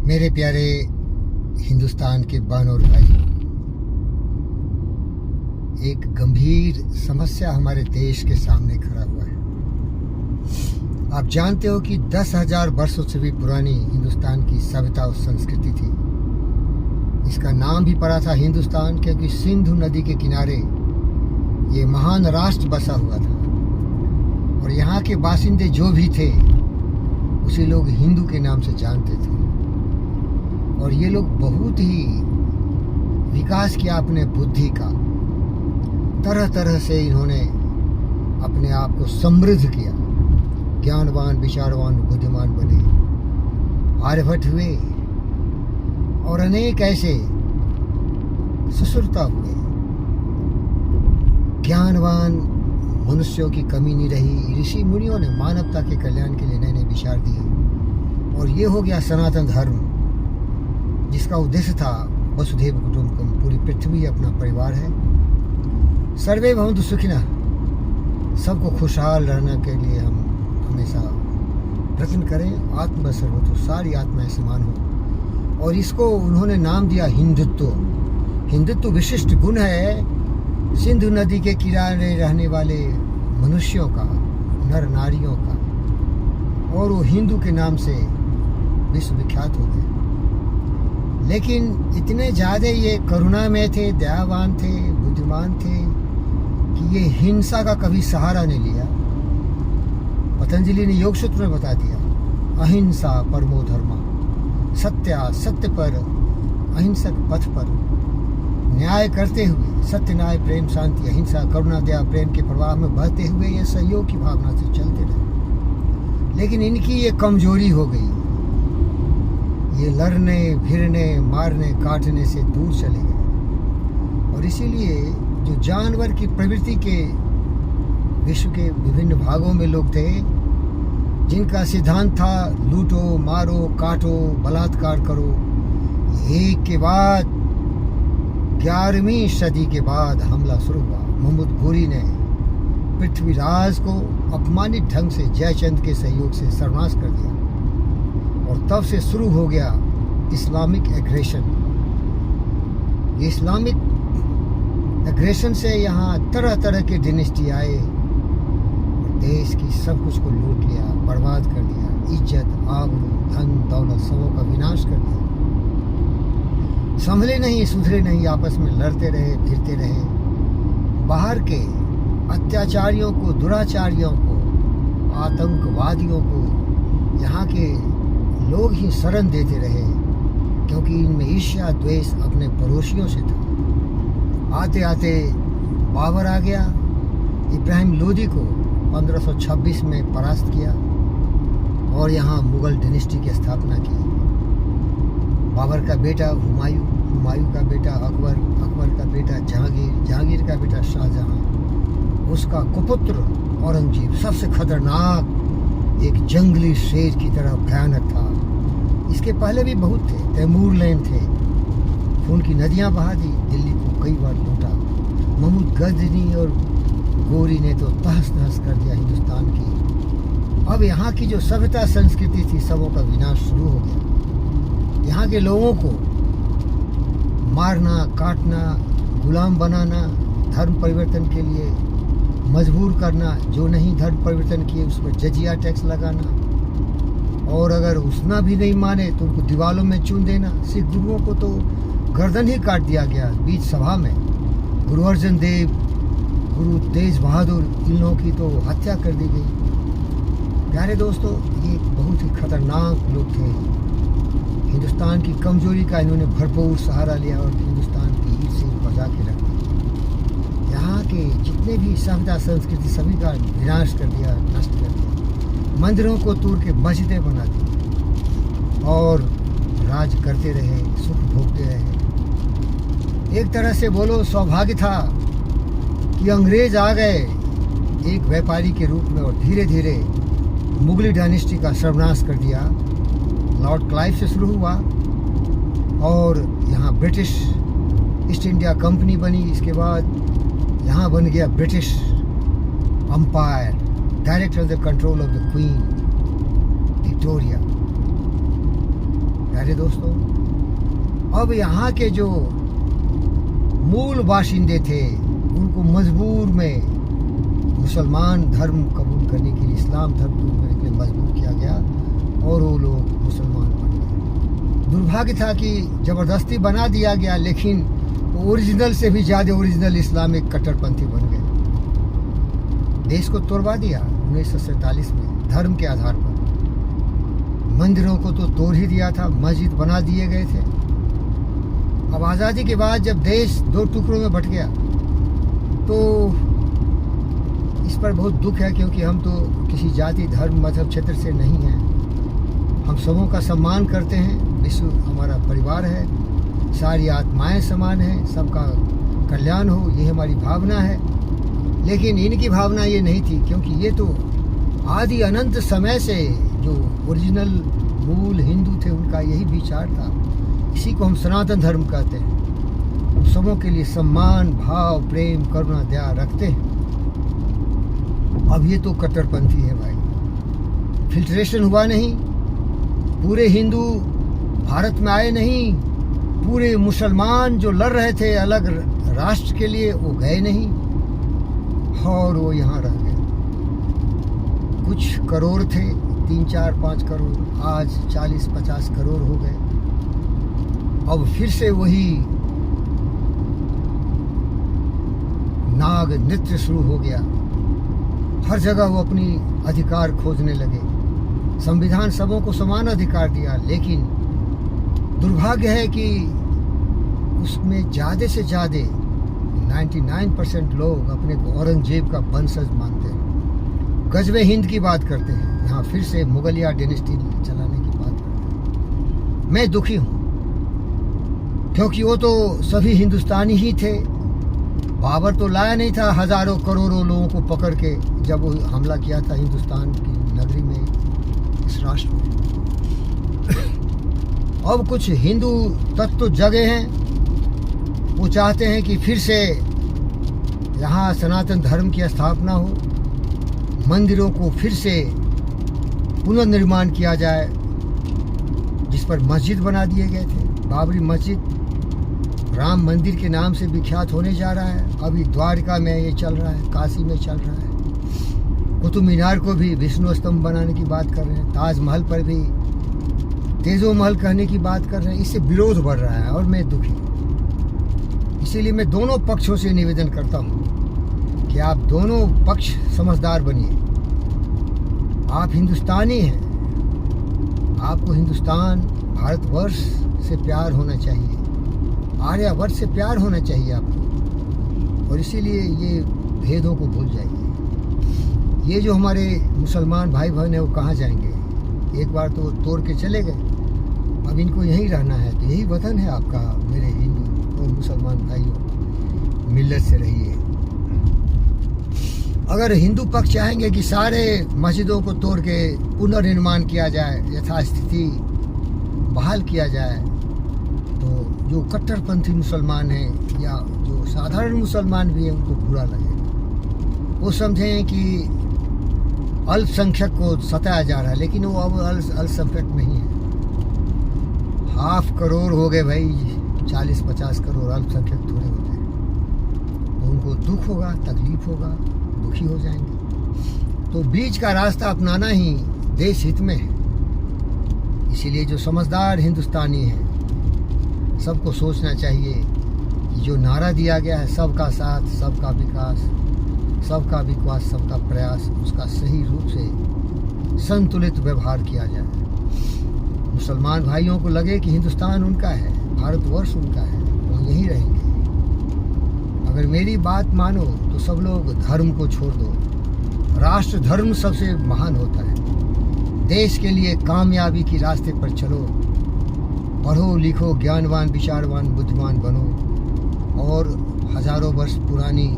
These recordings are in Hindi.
मेरे प्यारे हिंदुस्तान के बहन और भाइयों, एक गंभीर समस्या हमारे देश के सामने खड़ा हुआ है। आप जानते हो कि 10,000 वर्षों से भी पुरानी हिंदुस्तान की सभ्यता और संस्कृति थी। इसका नाम भी पड़ा था हिंदुस्तान, क्योंकि सिंधु नदी के किनारे ये महान राष्ट्र बसा हुआ था और यहाँ के बासिंदे जो भी थे उसे लोग हिंदू के नाम से जानते थे। और ये लोग बहुत ही विकास किया अपने बुद्धि का, तरह तरह से इन्होंने अपने आप को समृद्ध किया, ज्ञानवान विचारवान बुद्धिमान बने, आर्यभट्ट हुए और अनेक ऐसे सुश्रुता हुए। ज्ञानवान मनुष्यों की कमी नहीं रही। ऋषि मुनियों ने मानवता के कल्याण के लिए नए नए विचार दिए और ये हो गया सनातन धर्म, जिसका उद्देश्य था वसुधैव कुटुंबकम, पूरी पृथ्वी अपना परिवार है। सर्वे भवन्तु सुखिनः, सबको खुशहाल रहने के लिए हम हमेशा प्रयत्न करें। आत्म सर्वतो, सारी आत्माएं समान हो। और इसको उन्होंने नाम दिया हिंदुत्व। हिंदुत्व विशिष्ट गुण है सिंधु नदी के किनारे रहने वाले मनुष्यों का, नर नारियों का, और वो हिंदू के नाम से विश्वविख्यात हो गए। लेकिन इतने ज़्यादा ये करुणा में थे, दयावान थे, बुद्धिमान थे कि ये हिंसा का कभी सहारा नहीं लिया। पतंजलि ने योग सूत्र में बता दिया, अहिंसा परमो धर्म, सत्य पर अहिंसक पथ पर न्याय करते हुए, सत्य न्याय प्रेम शांति अहिंसा करुणा दया प्रेम के प्रवाह में बहते हुए ये सहयोग की भावना से चलते रहे। लेकिन इनकी ये कमजोरी हो गई, ये लड़ने भिड़ने मारने काटने से दूर चले गए। और इसीलिए जो जानवर की प्रवृत्ति के विश्व के विभिन्न भागों में लोग थे, जिनका सिद्धांत था लूटो मारो काटो बलात्कार करो, एक के बाद 11वीं सदी के बाद हमला शुरू हुआ। मोहम्मद घोरी ने पृथ्वीराज को अपमानित ढंग से जयचंद के सहयोग से सर्वनाश कर दिया और तब से शुरू हो गया इस्लामिक एग्रेशन। ये इस्लामिक एग्रेशन से यहाँ तरह तरह के डिनेस्टी आए और देश की सब कुछ को लूट लिया, बर्बाद कर दिया, इज्जत आबरू धन दौलत सबों का विनाश कर दिया। संभले नहीं, सुधरे नहीं, आपस में लड़ते रहे फिरते रहे। बाहर के अत्याचारियों को, दुराचारियों को, आतंकवादियों को यहाँ के लोग ही शरण देते रहे, क्योंकि इनमें ईर्ष्या द्वेष अपने पड़ोसियों से था। आते आते बाबर आ गया, इब्राहिम लोदी को 1526 में परास्त किया और यहाँ मुगल डिनेस्टी की स्थापना की। बाबर का बेटा हुमायूं, हुमायूं का बेटा अकबर, अकबर का बेटा जहांगीर, जहांगीर का बेटा शाहजहां, उसका कुपुत्र औरंगजेब सबसे खतरनाक एक जंगली शेर की तरह भयानक था। इसके पहले भी बहुत थे, तैमूर लैन थे, खून की नदियां बहा दी, दिल्ली को कई बार लूटा। महमूद गजनी और गोरी ने तो तहस नहस कर दिया हिंदुस्तान की। अब यहाँ की जो सभ्यता संस्कृति थी सबों का विनाश शुरू हो गया। यहाँ के लोगों को मारना काटना, गुलाम बनाना, धर्म परिवर्तन के लिए मजबूर करना, जो नहीं धर्म परिवर्तन किए उस पर जजिया टैक्स लगाना, और अगर उसना भी नहीं माने तो उनको दीवालों में चुन देना। सिख गुरुओं को तो गर्दन ही काट दिया गया बीच सभा में। गुरु अर्जन देव, गुरु तेज बहादुर, इन लोगों की तो हत्या कर दी गई। प्यारे दोस्तों, ये बहुत ही खतरनाक लोग थे। हिंदुस्तान की कमजोरी का इन्होंने भरपूर सहारा लिया और हिंदुस्तान की ईट से बचा के रख दिया। यहाँ के जितने भी सभ्यता संस्कृति सभी का विनाश कर दिया, नष्ट कर दिया। मंदिरों को तोड़ के मस्जिदें बना दी और राज करते रहे, सुख भोगते रहे। एक तरह से बोलो सौभाग्य था कि अंग्रेज आ गए एक व्यापारी के रूप में और धीरे धीरे मुगली डायनेस्टी का सर्वनाश कर दिया। लॉर्ड क्लाइव से शुरू हुआ और यहाँ ब्रिटिश ईस्ट इंडिया कंपनी बनी। इसके बाद यहाँ बन गया British umpire, direct under control of the queen Victoria. प्यारे दोस्तों, अब यहाँ के जो मूल बाशिंदे थे उनको मजबूर में मुसलमान धर्म कबूल करने के लिए, इस्लाम धर्म कबूल करने के लिए मजबूर किया गया और वो लोग मुसलमान बन गए। दुर्भाग्य था कि ज़बरदस्ती बना दिया गया, लेकिन ओरिजिनल से भी ज़्यादा ओरिजिनल इस्लामिक कट्टरपंथी बन गए। देश को तोड़वा दिया 1947 में धर्म के आधार पर। मंदिरों को तो तोड़ ही दिया था, मस्जिद बना दिए गए थे। अब आज़ादी के बाद जब देश दो टुकड़ों में बंट गया तो इस पर बहुत दुख है, क्योंकि हम तो किसी जाति धर्म मजहब क्षेत्र से नहीं हैं। हम सबों का सम्मान करते हैं, विश्व हमारा परिवार है, सारी आत्माएं समान हैं, सबका कल्याण हो, ये हमारी भावना है। लेकिन इनकी भावना ये नहीं थी, क्योंकि ये तो आदि अनंत समय से जो ओरिजिनल मूल हिंदू थे उनका यही विचार था। इसी को हम सनातन धर्म कहते हैं। हम सबों के लिए सम्मान, भाव, प्रेम, करुणा, दया रखते हैं। अब ये तो कट्टरपंथी है भाई। फिल्ट्रेशन हुआ नहीं, पूरे हिंदू भारत में आए नहीं, पूरे मुसलमान जो लड़ रहे थे अलग राष्ट्र के लिए वो गए नहीं और वो यहाँ रह गए। कुछ करोड़ थे, 3, 4, 5 करोड़, आज 40-50 करोड़ हो गए। अब फिर से वही नाग नृत्य शुरू हो गया। हर जगह वो अपनी अधिकार खोजने लगे। संविधान सबों को समान अधिकार दिया, लेकिन दुर्भाग्य है कि उसमें ज़्यादा से ज़्यादा 99% लोग अपने को औरंगजेब का वंशज मानते हैं। गजबे हिंद की बात करते हैं, यहाँ फिर से मुगलिया डायनेस्टी चलाने की बात करते हैं। मैं दुखी हूँ, क्योंकि वो तो सभी हिंदुस्तानी ही थे। बाबर तो लाया नहीं था हजारों करोड़ों लोगों को पकड़ के, जब वो हमला किया था हिंदुस्तान की नगरी में, इस राष्ट्र में। अब कुछ हिंदू तत्व जगे हैं, वो चाहते हैं कि फिर से यहाँ सनातन धर्म की स्थापना हो, मंदिरों को फिर से पुनर्निर्माण किया जाए, जिस पर मस्जिद बना दिए गए थे। बाबरी मस्जिद राम मंदिर के नाम से विख्यात होने जा रहा है। अभी द्वारका में ये चल रहा है, काशी में चल रहा है। कुतुब मीनार को भी विष्णु स्तंभ बनाने की बात कर रहे हैं। ताजमहल पर भी तेजो महल कहने की बात कर रहे हैं। इससे विरोध बढ़ रहा है और मैं दुखी। इसीलिए मैं दोनों पक्षों से निवेदन करता हूँ कि आप दोनों पक्ष समझदार बनिए। आप हिंदुस्तानी हैं, आपको हिंदुस्तान भारतवर्ष से प्यार होना चाहिए, आर्यावर्त से प्यार होना चाहिए आपको, और इसीलिए ये भेदों को भूल जाइए। ये जो हमारे मुसलमान भाई बहन है वो कहाँ जाएंगे? एक बार तो तोड़ के चले गए, अब इनको यहीं रहना है। तो यही वतन है आपका, मेरे हिंदू और मुसलमान भाइयों, मिल्लत से रहिए। अगर हिंदू पक्ष चाहेंगे कि सारे मस्जिदों को तोड़ के पुनर्निर्माण किया जाए, यथास्थिति बहाल किया जाए, तो जो कट्टरपंथी मुसलमान हैं या जो साधारण मुसलमान भी हैं उनको बुरा लगेगा। वो समझें कि अल्पसंख्यक को सताया जा रहा है, लेकिन वो अब अल्पसंख्यक नहीं है। 500 करोड़ हो गए भाई, 40-50 करोड़ अल्पसंख्यक थोड़े होते हैं। तो उनको दुख होगा, तकलीफ होगा, दुखी हो जाएंगे। तो बीच का रास्ता अपनाना ही देश हित में है। इसीलिए जो समझदार हिंदुस्तानी हैं सबको सोचना चाहिए कि जो नारा दिया गया है सबका साथ, सबका विकास, सबका विकास, सबका प्रयास, उसका सही रूप से संतुलित व्यवहार किया जाए। मुसलमान भाइयों को लगे कि हिंदुस्तान उनका है, भारतवर्ष उनका है, वो यहीं रहेंगे। अगर मेरी बात मानो तो सब लोग धर्म को छोड़ दो। राष्ट्र धर्म सबसे महान होता है। देश के लिए कामयाबी की रास्ते पर चलो, पढ़ो लिखो, ज्ञानवान विचारवान बुद्धिमान बनो, और हजारों वर्ष पुरानी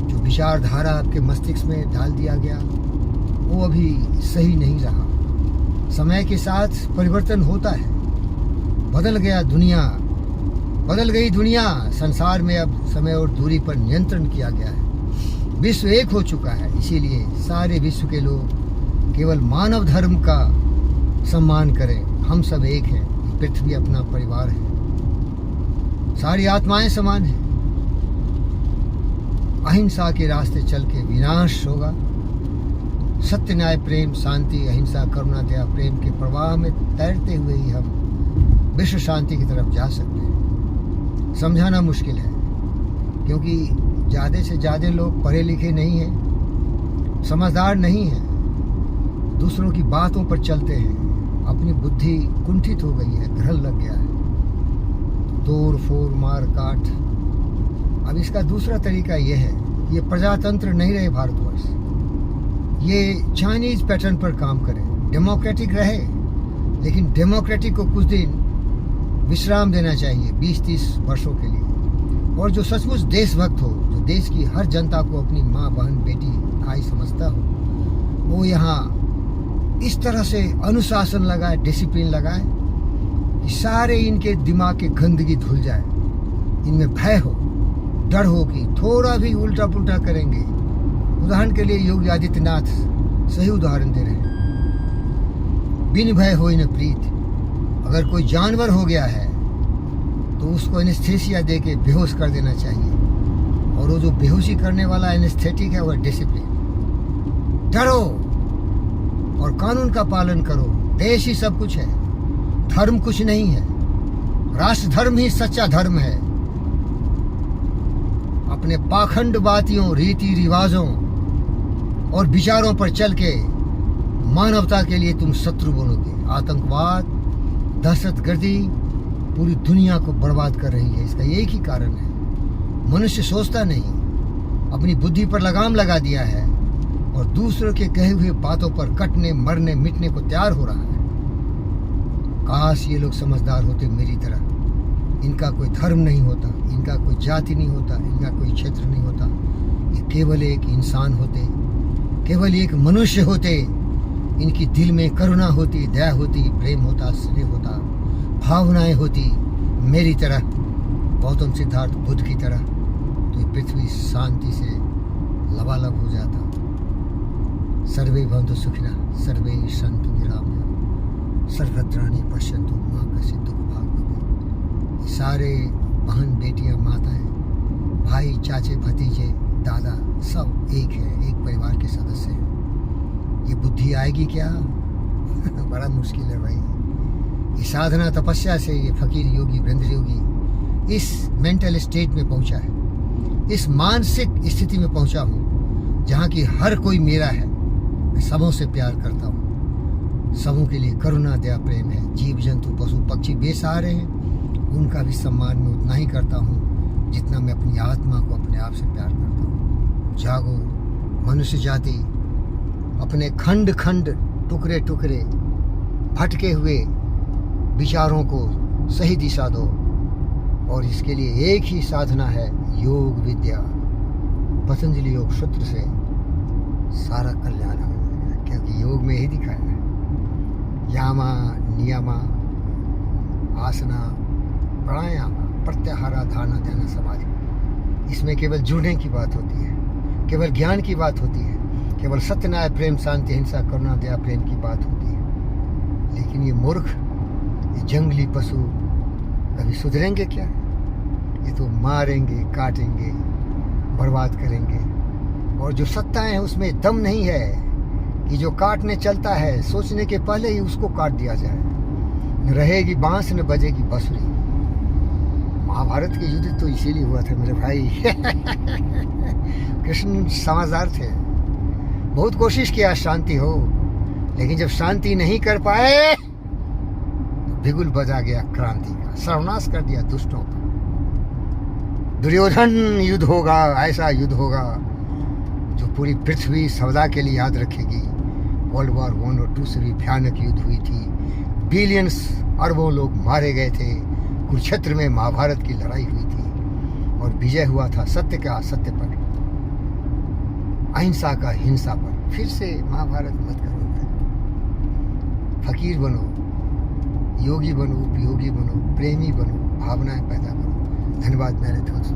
जो विचारधारा आपके मस्तिष्क में डाल दिया गया वो अभी सही नहीं रहा। समय के साथ परिवर्तन होता है, बदल गया दुनिया, बदल गई दुनिया। संसार में अब समय और दूरी पर नियंत्रण किया गया है। विश्व एक हो चुका है। इसीलिए सारे विश्व के लोग केवल मानव धर्म का सम्मान करें। हम सब एक हैं। पृथ्वी अपना परिवार है, सारी आत्माएं समान हैं। अहिंसा के रास्ते चल के विनाश होगा। सत्य, न्याय, प्रेम, शांति, अहिंसा, करुणा, दया, प्रेम के प्रवाह में तैरते हुए ही हम विश्व शांति की तरफ जा सकते हैं। समझाना मुश्किल है क्योंकि ज़्यादा से ज़्यादा लोग पढ़े लिखे नहीं हैं, समझदार नहीं हैं, दूसरों की बातों पर चलते हैं। अपनी बुद्धि कुंठित हो गई है, ग्रहण लग गया है, तोड़ फोड़ मार काट। अब इसका दूसरा तरीका ये है, ये प्रजातंत्र नहीं रहे भारतवर्ष, ये चाइनीज पैटर्न पर काम करे। डेमोक्रेटिक रहे, लेकिन डेमोक्रेटिक को कुछ दिन विश्राम देना चाहिए 20-30 वर्षों के लिए। और जो सचमुच देशभक्त हो, जो देश की हर जनता को अपनी माँ, बहन, बेटी, भाई समझता हो, वो यहाँ इस तरह से अनुशासन लगाए, डिसिप्लिन लगाए कि सारे इनके दिमाग की गंदगी धुल जाए, इनमें भय हो, डर हो कि थोड़ा भी उल्टा पुल्टा करेंगे। उदाहरण के लिए योगी आदित्यनाथ सही उदाहरण दे रहे हैं। बिन भय होई न प्रीत। अगर कोई जानवर हो गया है तो उसको एनेस्थेसिया दे के बेहोश कर देना चाहिए, और वो जो बेहोशी करने वाला एनेस्थेटिक है वह डिसिप्लिन। डरो और कानून का पालन करो। देश ही सब कुछ है, धर्म कुछ नहीं है। राष्ट्र धर्म ही सच्चा धर्म है। अपने पाखंडवादियों, रीति रिवाजों और विचारों पर चल के मानवता के लिए तुम शत्रु बनोगे। आतंकवाद, दहशतगर्दी पूरी दुनिया को बर्बाद कर रही है। इसका एक ही कारण है, मनुष्य सोचता नहीं, अपनी बुद्धि पर लगाम लगा दिया है और दूसरों के कहे हुए बातों पर कटने, मरने, मिटने को तैयार हो रहा है। काश ये लोग समझदार होते मेरी तरह। इनका कोई धर्म नहीं होता, इनका कोई जाति नहीं होता, इनका कोई क्षेत्र नहीं होता। ये केवल एक इंसान होते, केवल एक मनुष्य होते। इनकी दिल में करुणा होती, दया होती, प्रेम होता, स्नेह होता, भावनाएं होती मेरी तरह, गौतम सिद्धार्थ बुद्ध की तरह, तो ये पृथ्वी शांति से लबालब हो जाता। सर्वे भवन्तु सुखिनः, सर्वे सन्तु निरामयाः, सर्वभद्राणि पश्यन्तु मा कश्चित् दुःखभाग् भवेत्। सारे बहन, बेटियां, माताएं, भाई, चाचे, भतीजे, दादा सब एक है, एक परिवार के सदस्य हैं। ये बुद्धि आएगी क्या? बड़ा मुश्किल है भाई। ये साधना तपस्या से ये फकीर योगी, वीरेंद्र योगी इस मेंटल स्टेट में पहुंचा है, इस मानसिक स्थिति में पहुंचा हूँ जहाँ की हर कोई मेरा है। मैं सबों से प्यार करता हूँ, सबों के लिए करुणा, दया, प्रेम है। जीव जंतु, पशु पक्षी बेसहारे हैं, उनका भी सम्मान मैं उतना ही करता हूँ जितना मैं अपनी आत्मा को अपने आप से प्यार करता हूँ। जागो मनुष्य जाति, अपने खंड खंड, टुकड़े टुकड़े भटके हुए विचारों को सही दिशा दो। और इसके लिए एक ही साधना है, योग विद्या। पतंजलि योग सूत्र से सारा कल्याण हो, क्योंकि योग में ही दिखाया है। यामा, नियमा, आसना, प्राणायाम, प्रत्याहार, धारणा, ध्यान, समाधि। इसमें केवल जुड़ने की बात होती है, केवल ज्ञान की बात होती है, केवल सत्य, न्याय, प्रेम, शांति, हिंसा, करुणा, दया, प्रेम की बात होती है। लेकिन ये मूर्ख, ये जंगली पशु कभी सुधरेंगे क्या? ये तो मारेंगे, काटेंगे, बर्बाद करेंगे। और जो सत्ता है उसमें दम नहीं है कि जो काटने चलता है सोचने के पहले ही उसको काट दिया जाए। न रहेगी बांस, न बजेगी बांसुरी। महाभारत के युद्ध तो इसीलिए हुआ था मेरे भाई। कृष्ण समझदार थे, बहुत कोशिश किया शांति हो, लेकिन जब शांति नहीं कर पाए तो बिगुल बजा गया क्रांति का, सर्वनाश कर दिया दुष्टों का। दुर्योधन युद्ध होगा, ऐसा युद्ध होगा जो पूरी पृथ्वी सदा के लिए याद रखेगी। वर्ल्ड वॉर 1 और 2 से भी भयानक युद्ध हुई थी, बिलियंस, अरबों लोग मारे गए थे। कुरुक्षेत्र में महाभारत की लड़ाई हुई थी और विजय हुआ था सत्य का असत्य पर, अहिंसा का हिंसा पर। फिर से महाभारत मत करो, फकीर बनो, योगी बनो, उपयोगी बनो, प्रेमी बनो, भावनाएं पैदा करो। धन्यवाद मेरे दोस्त।